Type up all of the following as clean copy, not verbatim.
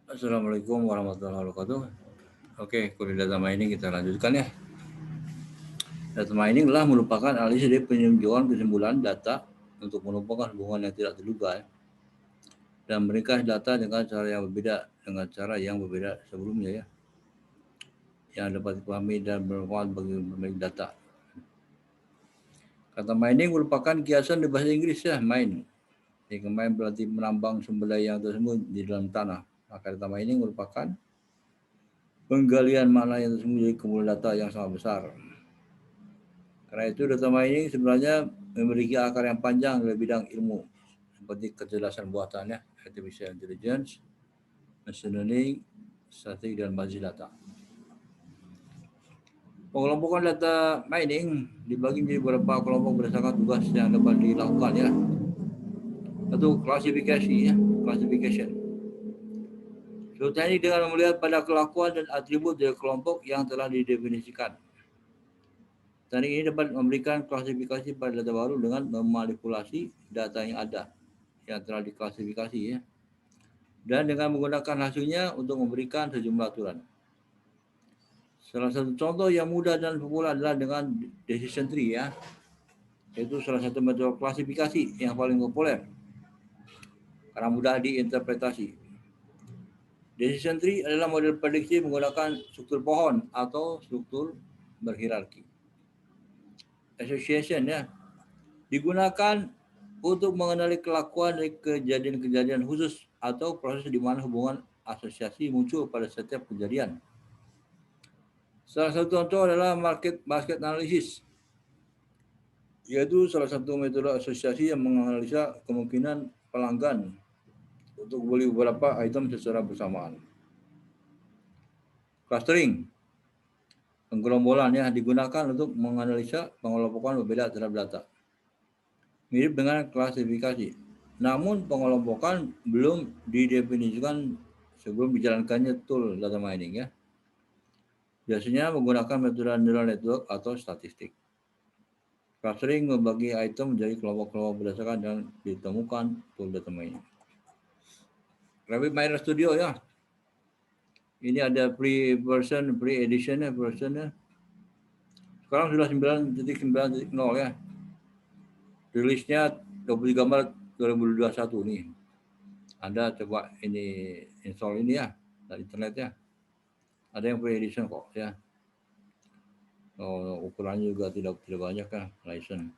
Assalamualaikum warahmatullahi wabarakatuh. Oke, kuliah data mining kita lanjutkan ya. Data mining adalah merupakan analisis dari peninjauan kesimpulan data untuk menemukan hubungan yang tidak terduga ya, dan meringkas data dengan cara yang berbeda sebelumnya ya, yang dapat dipahami dan bermanfaat bagi pemilik data. Kata mining merupakan kiasan di bahasa Inggris ya, mine. Jika mine berarti menambang sumber daya yang tersembunyi di dalam tanah. Maka data mining merupakan penggalian makna yang tersembunyi dari kumpulan data yang sangat besar. Karena itu data mining sebenarnya memiliki akar yang panjang dalam bidang ilmu seperti kecerdasan buatan ya, artificial intelligence, machine learning, statistik dan basis data. Pengelompokan data mining dibagi menjadi beberapa kelompok berdasarkan tugas yang dapat dilakukan ya. Satu, klasifikasi ya, classification. Teknik dengan melihat pada kelakuan dan atribut dari kelompok yang telah didefinisikan. Teknik ini dapat memberikan klasifikasi pada data baru dengan memanipulasi data yang ada yang telah diklasifikasi ya, dan dengan menggunakan hasilnya untuk memberikan sejumlah aturan. Salah satu contoh yang mudah dan populer adalah dengan decision tree ya, yaitu salah satu metode klasifikasi yang paling populer karena mudah diinterpretasi. Decision tree adalah model prediksi menggunakan struktur pohon atau struktur berhierarki. Association ya, digunakan untuk mengenali kelakuan dari kejadian-kejadian khusus atau proses di mana hubungan asosiasi muncul pada setiap kejadian. Salah satu contoh adalah market basket analysis, yaitu salah satu metode asosiasi yang menganalisa kemungkinan pelanggan untuk beli beberapa item secara bersamaan. Clustering, penggerombolan yang digunakan untuk menganalisa pengelompokan berbeda terhadap data. Mirip dengan klasifikasi, namun pengelompokan belum didefinisikan sebelum dijalankannya tool data mining ya. Biasanya menggunakan metode neural network atau statistik. Clustering membagi item menjadi kelompok-kelompok berdasarkan dan ditemukan tool data mining. Rabbit Miner Studio ya. Ini ada pre-version, pre-edition ya, versionnya. Sekarang sudah 9.9.0 ya. Rilisnya 23 Maret 2021 nih. Anda coba ini install ini ya dari internet ya. Ada yang pre-edition kok ya. Oh, ukurannya juga tidak banyak kan, license.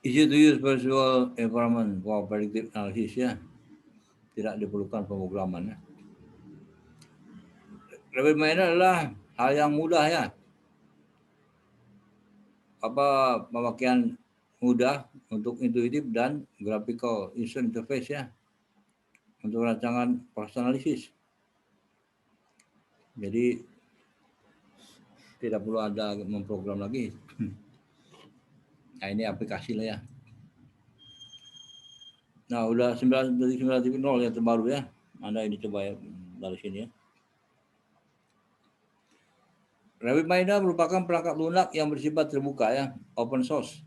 Easy to use virtual environment for predictive analysis ya. Tidak diperlukan pemrograman ya. Rabbit Miner adalah hal yang mudah ya. Pemakaian mudah untuk intuitif dan graphical user interface ya. Untuk rancangan proses analisis. Jadi tidak perlu ada memprogram lagi. Nah ini aplikasi lah ya. Nah udah 9.9.0 yang terbaru ya. Anda ini coba ya dari sini ya. Rabbit Miner merupakan perangkat lunak yang bersifat terbuka ya, open source.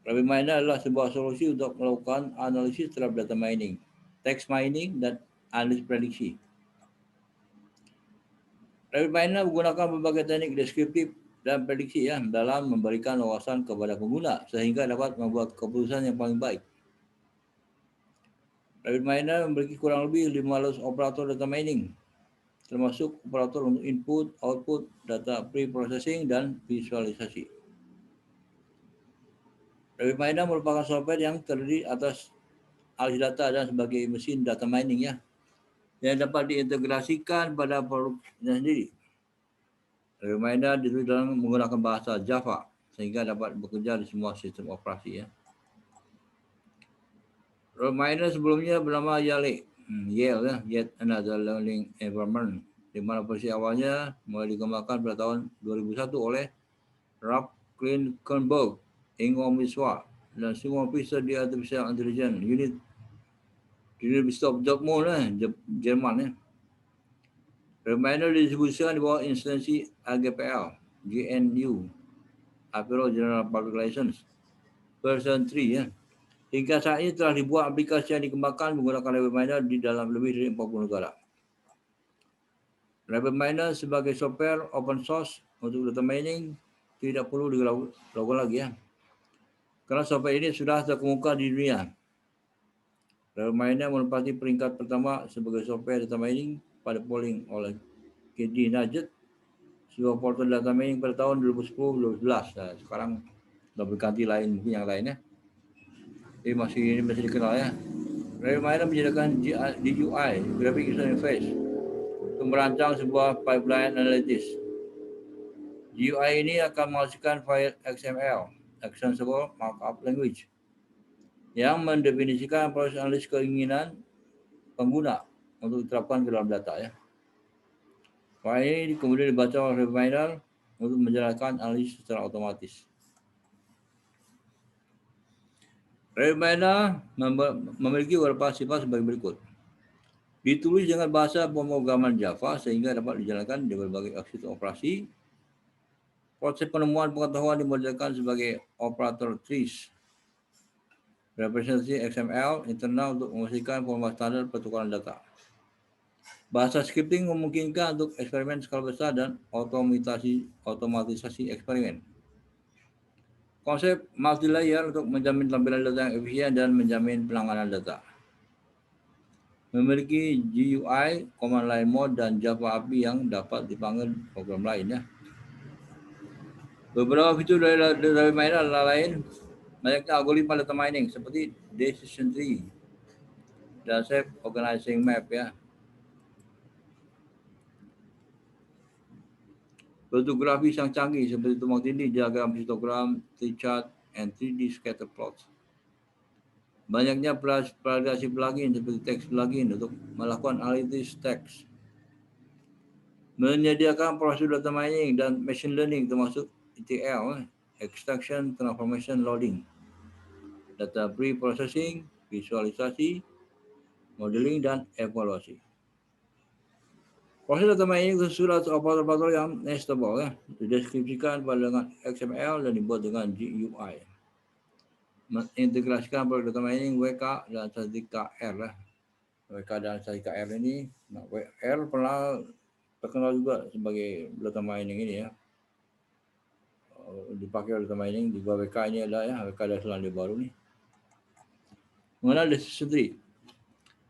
Rabbit Miner adalah sebuah solusi untuk melakukan analisis terhadap data mining, text mining, dan analisis prediksi. Rabbit Miner menggunakan berbagai teknik deskriptif dan prediksi ya dalam memberikan wawasan kepada pengguna sehingga dapat membuat keputusan yang paling baik. Rabbit Miner memiliki kurang lebih 500 operator data mining, termasuk operator untuk input, output, data pre-processing, dan visualisasi. Rabbit Miner merupakan software yang terdiri atas analisis data dan sebagai mesin data mining ya, yang dapat diintegrasikan pada produknya sendiri. Rabbit Miner ditulis dalam menggunakan bahasa Java sehingga dapat bekerja di semua sistem operasi ya. Rabbit Miner sebelumnya bernama Yale ya, Yet Another Learning Environment, di mana versi awalnya mulai dikembangkan pada tahun 2001 oleh Ralph Klinkenberg, Ingo Miswa, dan semua officer di Artificial Intelligence Unit di University of Dortmund Jerman ya. Reminder didistribusikan di bawah instansi AGPL, GNU, Apero General Public License, version 3 ya. Hingga saat ini telah dibuat aplikasi yang dikembangkan menggunakan RapidMiner di dalam lebih dari 40 negara. RapidMiner sebagai software open source untuk data mining tidak perlu dilakukan lagi ya. Karena software ini sudah terkemuka di dunia. RapidMiner menempati peringkat pertama sebagai software data mining pada polling oleh KD Nugget, sebuah portal data mining pada tahun 2010-2011. Nah, sekarang sudah berganti lain, mungkin yang lainnya. Tapi masih dikenal ya. RapidMiner menyediakan GUI, Graphic User Interface, untuk merancang sebuah pipeline analitis. GUI ini akan menghasilkan file XML, Extensible Markup Language, yang mendefinisikan proses analisis keinginan pengguna untuk diterapkan ke dalam data ya. File ini kemudian dibaca oleh RapidMiner untuk menjalankan analisis secara otomatis. RapidMiner memiliki beberapa sifat sebagai berikut. Ditulis dengan bahasa pemrograman Java sehingga dapat dijalankan di berbagai sistem operasi. Proses penemuan pengetahuan dimodelkan sebagai operator trees. Representasi XML internal untuk memastikan format standar pertukaran data. Bahasa scripting memungkinkan untuk eksperimen skala besar dan otomatisasi eksperimen. Konsep multi-layer untuk menjamin tampilan data yang efisien dan menjamin penanganan data. Memiliki GUI, command line mode, dan Java API yang dapat dipanggil program lain ya. Beberapa fitur dari RapidMiner adalah lain banyaknya algoritma data mining seperti decision tree dan shape organizing map ya. Bentuk grafis yang canggih seperti tumpang tindih, diagram histogram, tree chart, and 3D scatter plots. Banyaknya validasi plugin seperti text plugin untuk melakukan analisis teks. Menyediakan prosedur data mining dan machine learning termasuk ETL, extraction, transformation, loading, data pre-processing, visualisasi, modeling, dan evaluasi. Proses data mining tersusun atas operator yang nestable ya, dideskripsikan dengan XML dan dibuat dengan GUI. Mengintegrasikan produk data mining WK dan statistik KR lah. WK dan statistik KR ini, R pernah terkenal juga sebagai data mining ini ya. Dipakai oleh data mining di bawah WK ini ada ya, WK ada Selandia Baru nih. Mengenal decision tree.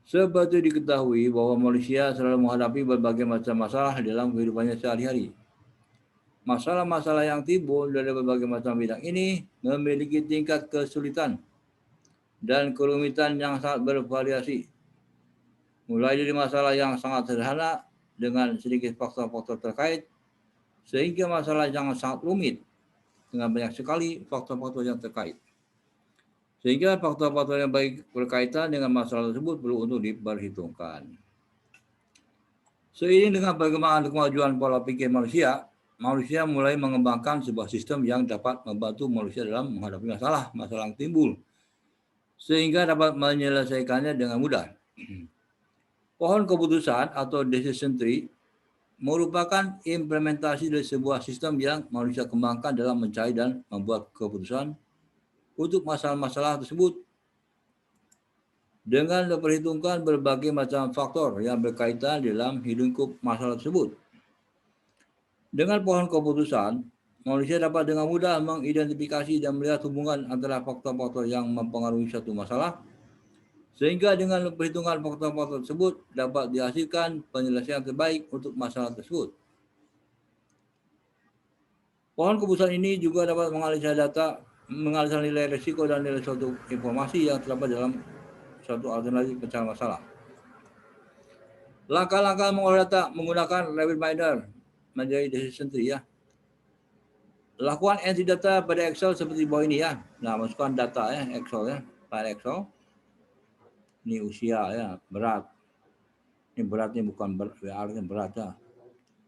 Seperti diketahui bahwa manusia selalu menghadapi berbagai macam masalah dalam kehidupannya sehari-hari. Masalah-masalah yang timbul dari berbagai macam bidang ini memiliki tingkat kesulitan dan kerumitan yang sangat bervariasi. Mulai dari masalah yang sangat sederhana dengan sedikit faktor-faktor terkait, sehingga masalah yang sangat rumit dengan banyak sekali faktor-faktor yang terkait. Sehingga faktor-faktor yang baik berkaitan dengan masalah tersebut perlu untuk diperhitungkan. Seiring dengan perkembangan kemajuan pola pikir manusia mulai mengembangkan sebuah sistem yang dapat membantu manusia dalam menghadapi masalah yang timbul, sehingga dapat menyelesaikannya dengan mudah. Pohon keputusan atau decision tree merupakan implementasi dari sebuah sistem yang manusia kembangkan dalam mencari dan membuat keputusan untuk masalah-masalah tersebut dengan memperhitungkan berbagai macam faktor yang berkaitan dalam lingkup masalah tersebut. Dengan pohon keputusan, manusia dapat dengan mudah mengidentifikasi dan melihat hubungan antara faktor-faktor yang mempengaruhi suatu masalah, sehingga dengan perhitungan faktor-faktor tersebut dapat dihasilkan penyelesaian terbaik untuk masalah tersebut. Pohon keputusan ini juga dapat menganalisa data, menganalisa nilai risiko dan nilai suatu informasi yang terdapat dalam suatu alternatif pencarian masalah. Langkah-langkah mengolah data menggunakan RapidMiner menjadi decision tree ya. Lakukan entry data pada Excel seperti bawah ini ya. Nah, masukkan data ya, Excel ya, file Excel. Ini usia ya, berat. Ini beratnya bukan artinya berat ya.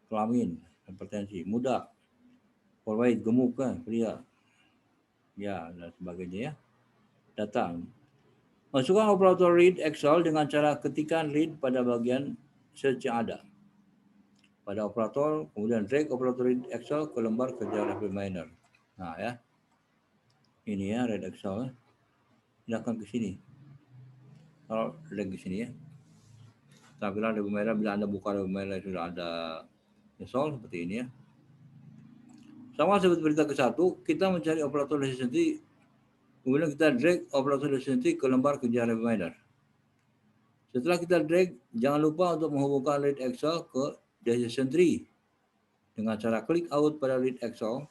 Kelamin, hipertensi, muda, overweight, gemuk kan, pria. Ya, dan sebagainya ya. Data. Masukkan operator read Excel dengan cara ketikan read pada bagian search yang ada. Pada operator, kemudian drag operator read Excel ke lembar kerja RapidMiner. Nah ya. Ini ya read Excel. pindahkan ke sini. Kalau drag ke sini ya. Tampilan label merah bila Anda buka label merah sudah ada install seperti ini ya. Sama seperti berita ke-1, kita mencari operator destinasi, kemudian kita drag operator destinasi ke lembar kerja reminder. Setelah kita drag, jangan lupa untuk menghubungkan lead Excel ke decision tree dengan cara klik out pada lead Excel,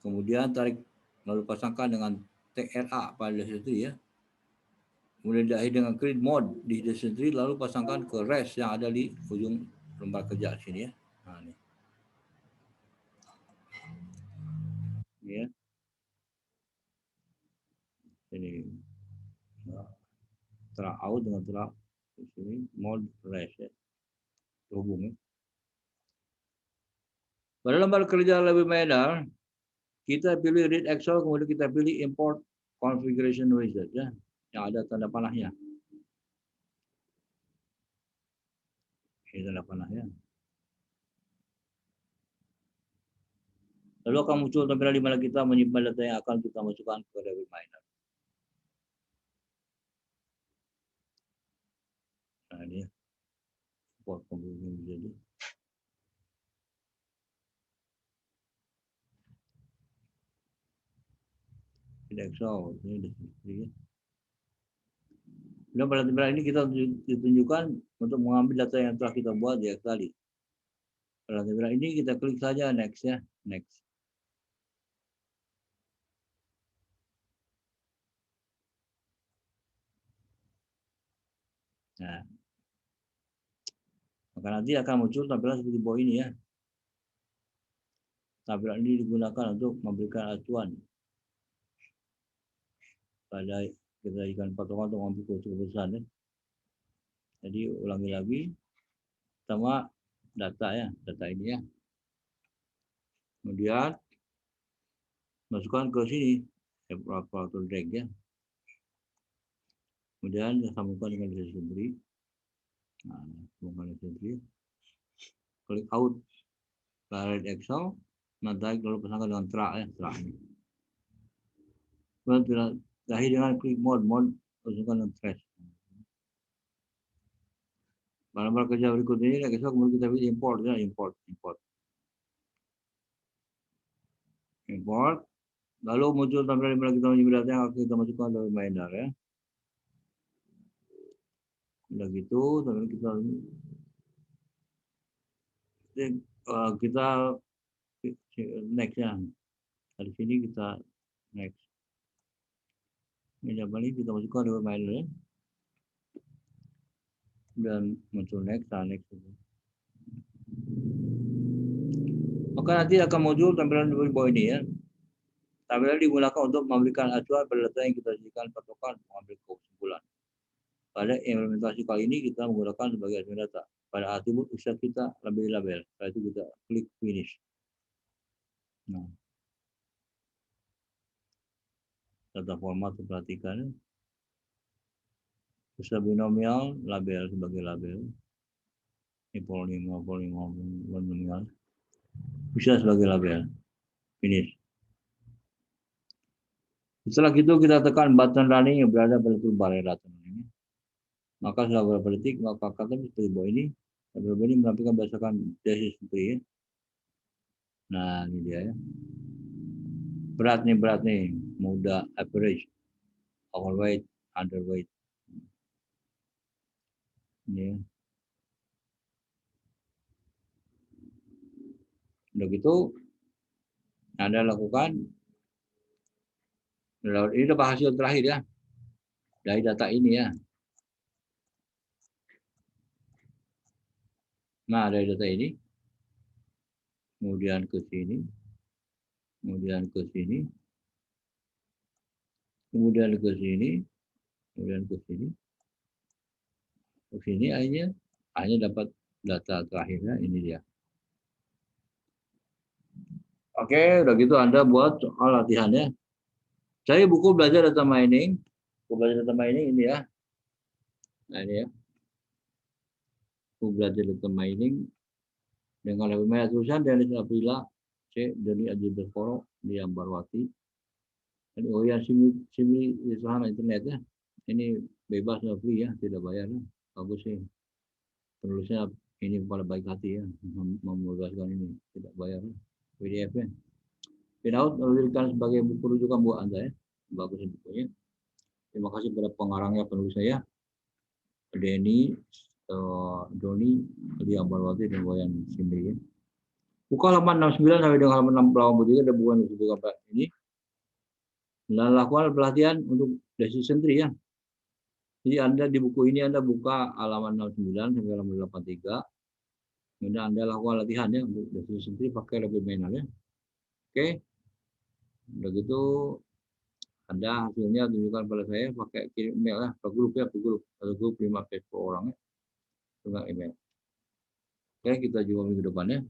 kemudian tarik lalu pasangkan dengan tag RA pada decision tree ya. Kemudian diakhiri dengan create mode di decision tree, lalu pasangkan ke rest yang ada di ujung lembar kerja sini ya. Nah, ini. Ya. Ini telah out dengan telah di sini mode rest ya. Terhubung ya. Pada lembar kerja lebih manual, kita pilih read Excel, kemudian kita pilih import configuration wizard ya, yang ada tanda panahnya. Ini tanda panahnya. Lalu akan muncul tampilan di mana kita menyimpan data yang akan kita masukkan ke level miner. Nah ini import configuration wizard. Read Excel ini di sini. Dan pada tampilan ini kita ditunjukkan untuk mengambil data yang telah kita buat di Excel. Pada tampilan ini kita klik saja next ya, next. Nah, maka nanti akan muncul tampilan seperti bawah ini ya. Tampilan ini digunakan untuk memberikan acuan pada kita jadikan patokan untuk mengambil keputusan ya. Jadi ulangi lagi, pertama data ya, data ini ya. Kemudian masukkan ke sini, operator drag ya. Kemudian sambungkan dengan decision tree. Nah, sambungkan decision tree. Klik out, read Excel, nanti lalu pasangkan dengan track ya, track ini. Kemudian terakhir dengan klik mode, pasangkan dengan trash. Pada kerja berikut ini, kemudian kita pilih import ya, import. Lalu muncul tampilan di mana kita menyimpan data yang akan kita masukkan dalam miner ya. Udah gitu, tampilan kita next ya. Dari sini kita next. Ini balik kita masukkan dalam miner ya. Dan muncul next. Maka nanti akan muncul tampilan di bawah ini ya. Tampilan digunakan untuk memberikan acuan pada data yang kita jadikan patokan mengambil kesimpulan. Pada implementasi kali ini kita menggunakan sebagai admin data. Pada atribut user kita label. Setelah itu kita klik finish. Nah, data format perhatikan. User binomial label sebagai label. Ini polinomial. User sebagai label. Finish. Setelah itu kita tekan button running yang berada pada toolbar data ini. Maka setelah beberapa detik, maka kata seperti bawah ini. Beberapa ini menampilkan berdasarkan decision tree. Nah, ini dia ya. Berat nih. Mudah, average, overweight, underweight. Ini ya. Udah gitu, Anda lakukan. Ini udah hasil terakhir ya. Dari data ini ya. Nah, dari data ini. Kemudian ke sini. Kemudian ke sini. Kemudian ke sini. Kemudian ke sini. Ke sini hanya dapat data terakhirnya ini dia. Oke, udah gitu Anda buat soal latihannya. Cari buku belajar data mining. Buku belajar data mining ini ya. Nah ini ya. Buku belajar data mining dengan label merah tulisan dari Aprila C dari Aji Berkoro di Ambarwati. Oh ya, simi saham internet ya. Ini bebas ya, free ya, tidak bayar. Bagus sih. Penulisnya ini kepala baik hati ya, membebaskan ini, tidak bayar. PDF-nya. Pinaut menuliskan sebagai buku rujukan buat Anda ya. Bagus bukunya. Terima kasih kepada pengarangnya, penulis saya, Denny, Doni, Lia Barwati, dan Boyan Simri. Buka halaman 69 sampai dengan halaman 63 ada buku yang disebutkan ini. Dan lakukan pelatihan untuk desisi sentri ya. Jadi Anda di buku ini Anda buka halaman 69 sampai halaman 83. Kemudian Anda lakukan latihan ya untuk desisi sentri pakai lebih manual ya. Oke. Udah gitu Anda hasilnya tunjukkan pada saya pakai kirim email ya, ke grup ya, ke grup. Atau grup 5 Facebook orang ya. Dengan email. Oke, kita juga minggu depan ya.